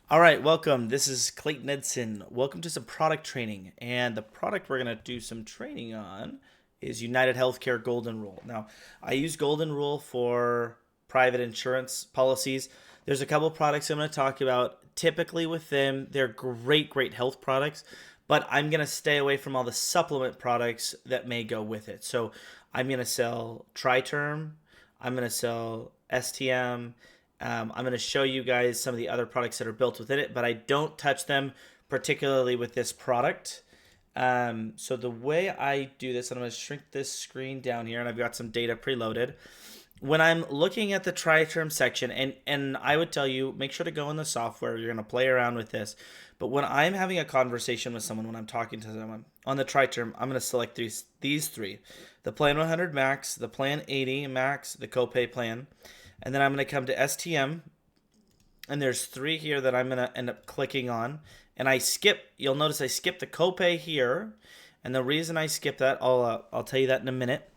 All right, welcome. This is Clayton Edson. Welcome to some product training. And the product we're going to do some training on is United Healthcare Golden Rule. Now, I use Golden Rule for private insurance policies. There's a couple products I'm going to talk about. Typically, with them, they're great health products, but I'm going to stay away from all the supplement products that may go with it. So, I'm going to sell TriTerm, I'm going to sell STM. I'm going to show you guys some of the other products that are built within it, but I don't touch them particularly with this product. So the way I do this, I'm going to shrink this screen down here, and I've got some data preloaded. When I'm looking at the tri-term section, and I would tell you, make sure to go in the software. You're going to play around with this. But when I'm having a conversation with someone, when I'm talking to someone on the tri-term, I'm going to select these three: the Plan 100 Max, the Plan 80 Max, the copay plan. And then I'm going to come to STM, and there's three here that I'm going to end up clicking on. And you'll notice I skip the copay here. And the reason I skip that, I'll tell you that in a minute.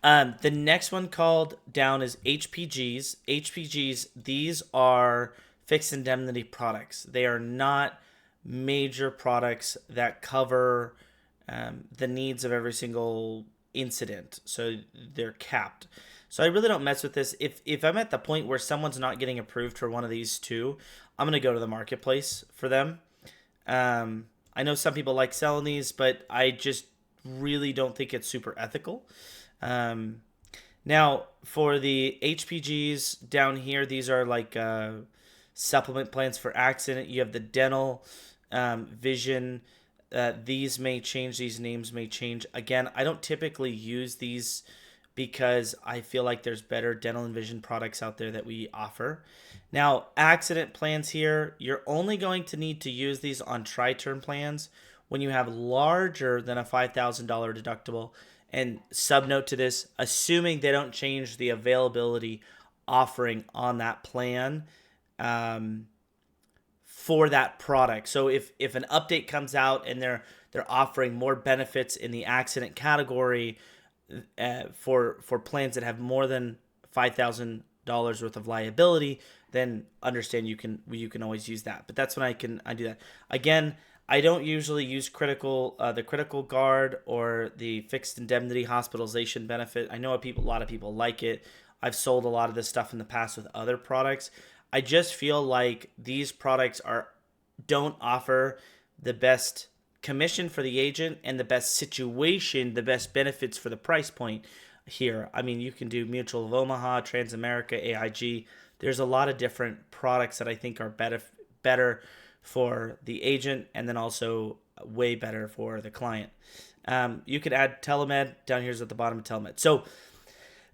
The next one called down is HPGs. HPGs, these are fixed indemnity products. They are not major products that cover the needs of every single incident. So they're capped. So I really don't mess with this. If I'm at the point where someone's not getting approved for one of these two, I'm going to go to the marketplace for them. I know some people like selling these, but I just really don't think it's super ethical. Now, for the HPGs down here, these are like supplement plans for accident. You have the dental, vision. These may change. These names may change. Again, I don't typically use these because I feel like there's better dental and vision products out there that we offer. Now, accident plans here, you're only going to need to use these on tri-term plans when you have larger than a $5,000 deductible. And subnote to this, assuming they don't change the availability offering on that plan for that product. So if an update comes out and they're offering more benefits in the accident category, for plans that have more than $5,000 worth of liability, then understand you can always use that. But that's when I do that. Again, I don't usually use the critical guard or the fixed indemnity hospitalization benefit. I know a lot of people like it. I've sold a lot of this stuff in the past with other products. I just feel like these products don't offer the best commission for the agent and the best situation, the best benefits for the price point here. I mean, you can do Mutual of Omaha, Transamerica, AIG. There's a lot of different products that I think are better for the agent and then also way better for the client. You could add Telemed. Down here's at the bottom of Telemed. So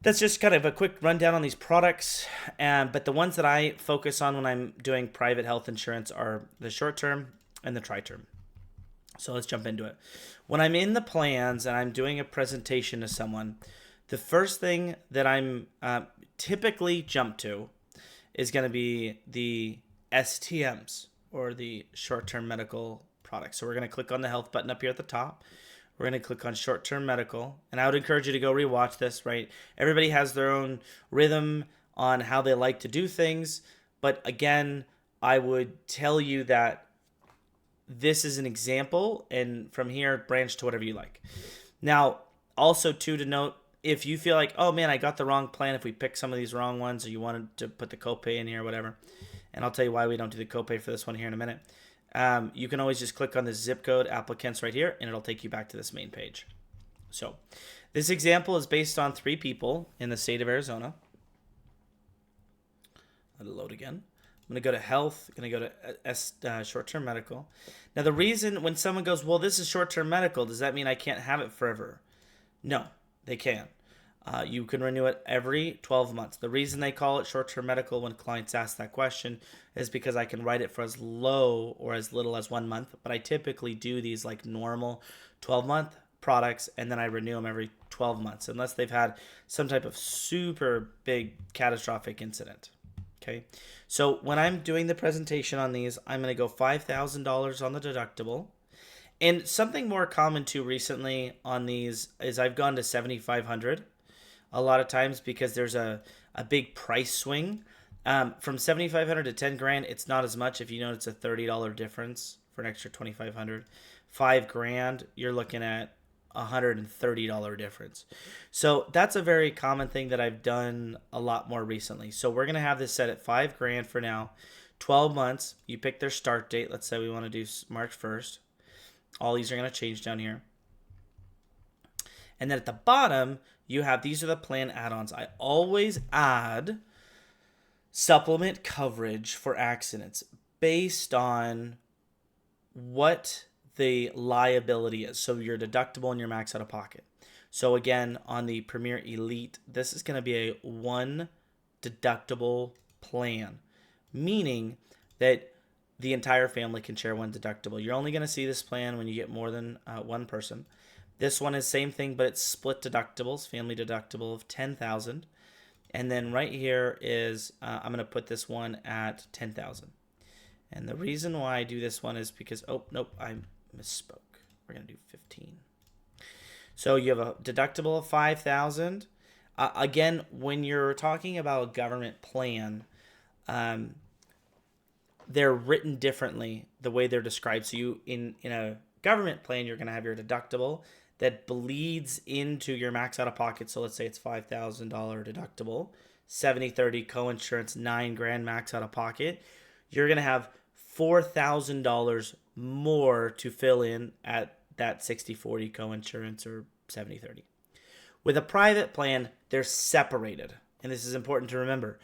that's just kind of a quick rundown on these products. But the ones that I focus on when I'm doing private health insurance are the short term and the tri-term. So let's jump into it. When I'm in the plans and I'm doing a presentation to someone, the first thing that I'm typically jump to is going to be the STMs, or the short-term medical products. So we're going to click on the health button up here at the top. We're going to click on short-term medical. And I would encourage you to go rewatch this, right? Everybody has their own rhythm on how they like to do things. But again, I would tell you that this is an example, and from here, branch to whatever you like. Now, also, too, to note, if you feel like, oh man, I got the wrong plan, if we pick some of these wrong ones, or you wanted to put the copay in here or whatever, and I'll tell you why we don't do the copay for this one here in a minute, you can always just click on the zip code applicants right here, and it'll take you back to this main page. So, this example is based on 3 people in the state of Arizona. Let it load again. I'm going to go to health. I'm going to go to short-term medical. Now, the reason when someone goes, well, this is short-term medical, does that mean I can't have it forever? No, they can. You can renew it every 12 months. The reason they call it short-term medical when clients ask that question is because I can write it for as low or as little as 1 month. But I typically do these like normal 12-month products, and then I renew them every 12 months unless they've had some type of super big catastrophic incident. Okay, so when I'm doing the presentation on these, I'm going to go $5,000 on the deductible. And something more common too recently on these is I've gone to $7,500 a lot of times because there's a big price swing. From 7,500 to 10 grand, it's not as much. If you know it's a $30 difference for an extra 2,500, 5 grand, you're looking at $130 difference. So that's a very common thing that I've done a lot more recently. So we're gonna have this set at 5 grand for now. 12 months. You pick their start date. Let's say we want to do March 1st. All these are gonna change down here. And then at the bottom, you have these are the plan add-ons. I always add supplement coverage for accidents based on what the liability is. So your deductible and your max out of pocket. So again, on the Premier Elite, this is going to be a one deductible plan, meaning that the entire family can share one deductible. You're only going to see this plan when you get more than one person. This one is same thing, but it's split deductibles, family deductible of $10,000. And then right here is, I'm going to put this one at $10,000. And the reason why I do this one is because, oh, nope, I misspoke. We're going to do 15. So you have a deductible of $5,000. Again, when you're talking about a government plan, they're written differently the way they're described. So you, in a government plan, you're going to have your deductible that bleeds into your max out of pocket. So let's say it's $5,000 deductible, 70/30 coinsurance, 9 grand max out of pocket. You're going to have $4,000 more to fill in at that 60/40 coinsurance or 70/30. With a private plan, they're separated. And this is important to remember.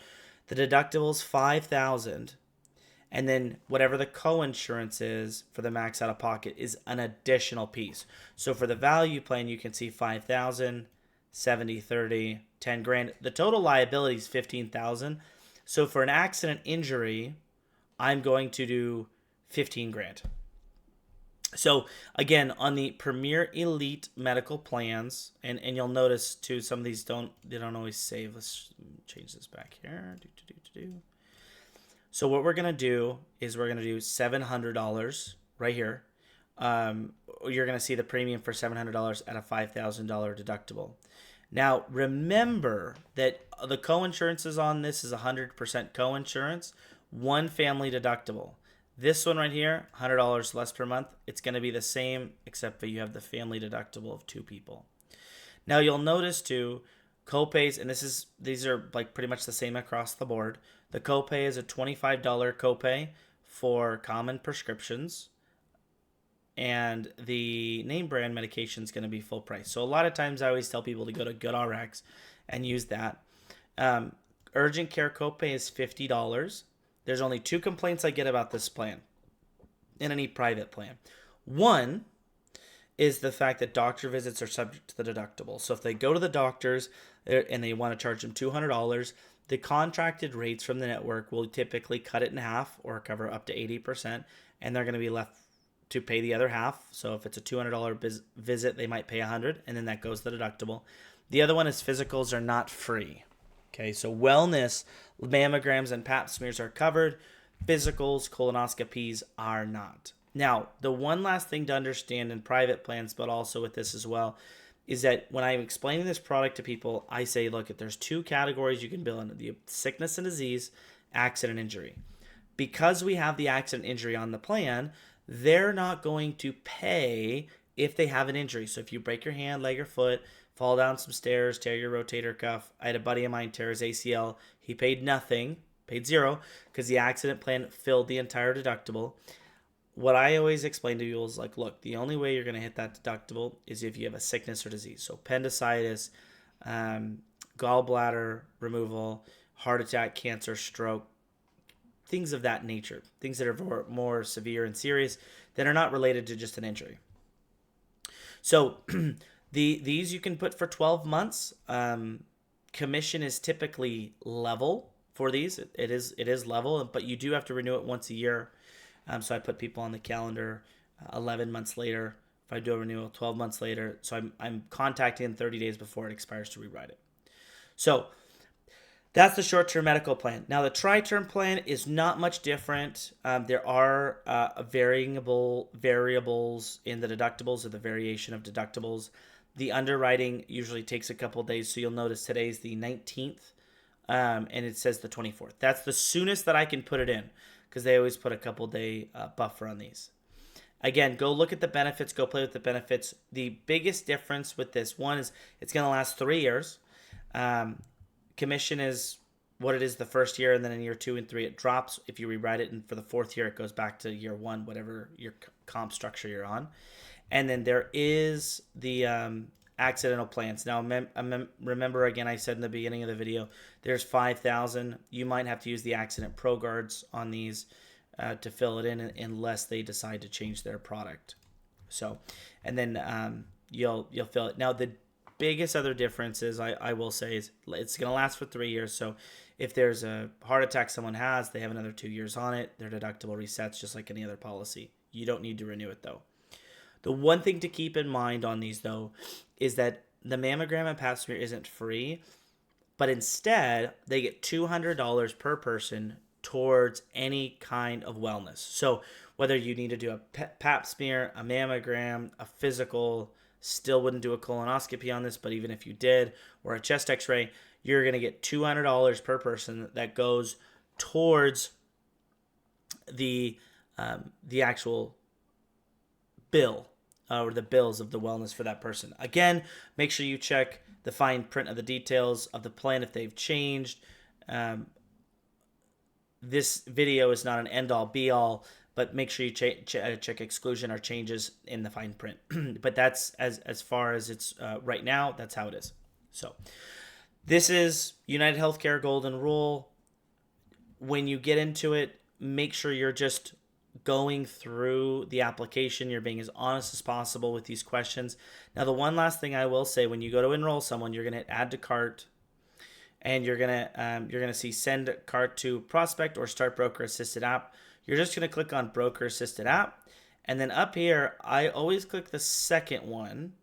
The deductible's $5,000. And then whatever the coinsurance is for the max out of pocket is an additional piece. So for the value plan, you can see 5,000, 70/30, 10 grand. The total liability is 15,000. So for an accident injury, I'm going to do 15 grand. So again, on the Premier Elite medical plans, and you'll notice too, some of these don't always save. Let's change this back here. So what we're going to do is we're going to do $700 right here. You're going to see the premium for $700 at a $5,000 deductible. Now, remember that the coinsurances on this is 100% coinsurance, one family deductible. This one right here, $100 less per month. It's going to be the same, except that you have the family deductible of 2 people. Now, you'll notice too, copays, and these are like pretty much the same across the board. The copay is a $25 copay for common prescriptions, and the name brand medication is going to be full price. So a lot of times I always tell people to go to GoodRx and use that. Urgent care copay is $50. There's only 2 complaints I get about this plan in any private plan. One is the fact that doctor visits are subject to the deductible. So if they go to the doctors and they want to charge them $200, the contracted rates from the network will typically cut it in half or cover up to 80%, and they're going to be left to pay the other half. So if it's a $200 visit, they might pay $100, and then that goes to the deductible. The other one is physicals are not free. Okay, so wellness, mammograms, and pap smears are covered. Physicals, colonoscopies are not. Now, the one last thing to understand in private plans, but also with this as well, is that when I'm explaining this product to people, I say, look, if there's 2 categories you can bill under: the sickness and disease, accident injury. Because we have the accident injury on the plan, they're not going to pay if they have an injury. So if you break your hand, leg, or foot, fall down some stairs, tear your rotator cuff. I had a buddy of mine tear his ACL. He paid nothing, paid $0, because the accident plan filled the entire deductible. What I always explain to people is like, look, the only way you're going to hit that deductible is if you have a sickness or disease. So appendicitis, gallbladder removal, heart attack, cancer, stroke, things of that nature, things that are more severe and serious that are not related to just an injury. So these you can put for 12 months. Commission is typically level for these. It is level, but you do have to renew it once a year. So I put people on the calendar 11 months later. If I do a renewal 12 months later, so I'm contacting 30 days before it expires to rewrite it. So that's the short-term medical plan. Now the tri-term plan is not much different. There are variables in the deductibles or the variation of deductibles. The underwriting usually takes a couple days. So you'll notice today's the 19th and it says the 24th. That's the soonest that I can put it in, because they always put a couple day buffer on these. Again, go look at the benefits, go play with the benefits. The biggest difference with this one is it's going to last 3 years. Commission is what it is the first year, and then in year 2 and 3 it drops if you rewrite it, and for the 4th year it goes back to year 1, whatever your comp structure you're on. And then there is the accidental plans. Now, remember, again, I said in the beginning of the video, there's 5,000. You might have to use the accident pro guards on these to fill it in, unless they decide to change their product. So, and then you'll fill it. Now, the biggest other difference is, I will say, is it's going to last for 3 years. So if there's a heart attack someone has, they have another 2 years on it. Their deductible resets just like any other policy. You don't need to renew it, though. The one thing to keep in mind on these, though, is that the mammogram and pap smear isn't free, but instead they get $200 per person towards any kind of wellness. So whether you need to do a pap smear, a mammogram, a physical, still wouldn't do a colonoscopy on this, but even if you did, or a chest x-ray, you're going to get $200 per person that goes towards the actual bill, or the bills of the wellness for that person. Again, make sure you check the fine print of the details of the plan if they've changed. This video is not an end-all be-all, but make sure you check exclusion or changes in the fine print. But that's as far as it's right now, that's how it is. So this is United Healthcare Golden Rule. When you get into it, make sure you're just going through the application. You're being as honest as possible with these questions. Now, the one last thing I will say, when you go to enroll someone, you're going to add to cart, and you're gonna see send cart to prospect or start broker assisted app. You're just gonna click on broker assisted app, and then up here I always click the second one,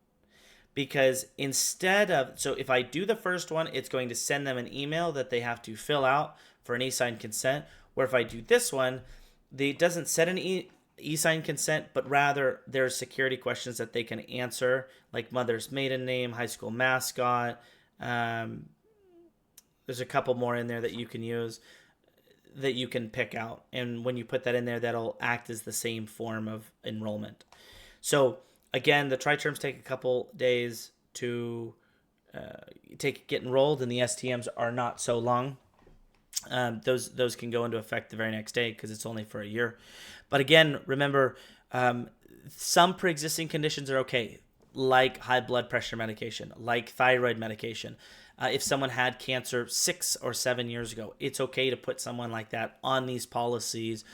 because instead of, so if I do the first one, it's going to send them an email that they have to fill out for an e-signed consent. Where if I do this one, it doesn't set an e-signed consent, but rather there's security questions that they can answer, like mother's maiden name, high school mascot. There's a couple more in there that you can use, that you can pick out. And when you put that in there, that'll act as the same form of enrollment. So again, the tri-terms take a couple days to get enrolled, and the STMs are not so long. Those can go into effect the very next day, because it's only for a year. But again, remember, some pre-existing conditions are okay, like high blood pressure medication, like thyroid medication. If someone had cancer 6 or 7 years ago, it's okay to put someone like that on these policies.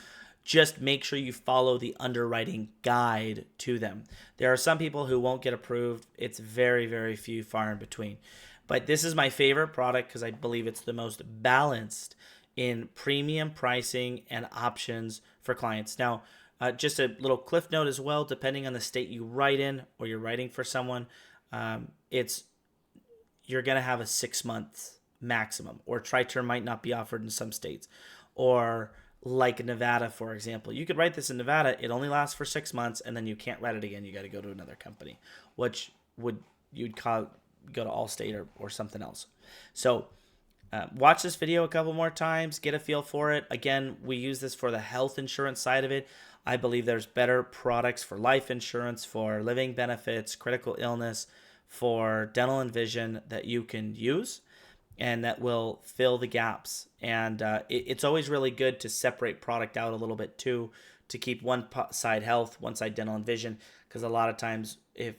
Just make sure you follow the underwriting guide to them. There are some people who won't get approved. It's very, very few, far in between. But this is my favorite product, because I believe it's the most balanced in premium pricing and options for clients. Now, just a little cliff note as well, depending on the state you write in, or you're writing for someone, you're going to have a 6 months maximum, or tri-term might not be offered in some states. Or like Nevada, for example, you could write this in Nevada, it only lasts for 6 months, and then you can't write it again. You got to go to another company, which you'd go to Allstate or something else. So watch this video a couple more times, get a feel for it. Again, we use this for the health insurance side of it. I believe there's better products for life insurance, for living benefits, critical illness, for dental and vision that you can use, and that will fill the gaps. And it's always really good to separate product out a little bit too, to keep one side health, one side dental and vision, because a lot of times, if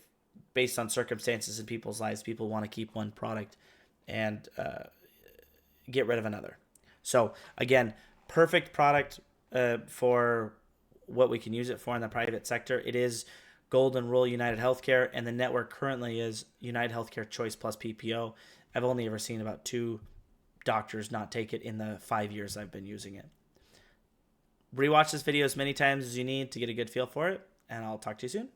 based on circumstances in people's lives, people want to keep one product and get rid of another. So again, perfect product for what we can use it for in the private sector. It is Golden Rule United Healthcare, and the network currently is United Healthcare Choice Plus PPO. I've only ever seen about 2 doctors not take it in the 5 years I've been using it. Rewatch this video as many times as you need to get a good feel for it, and I'll talk to you soon.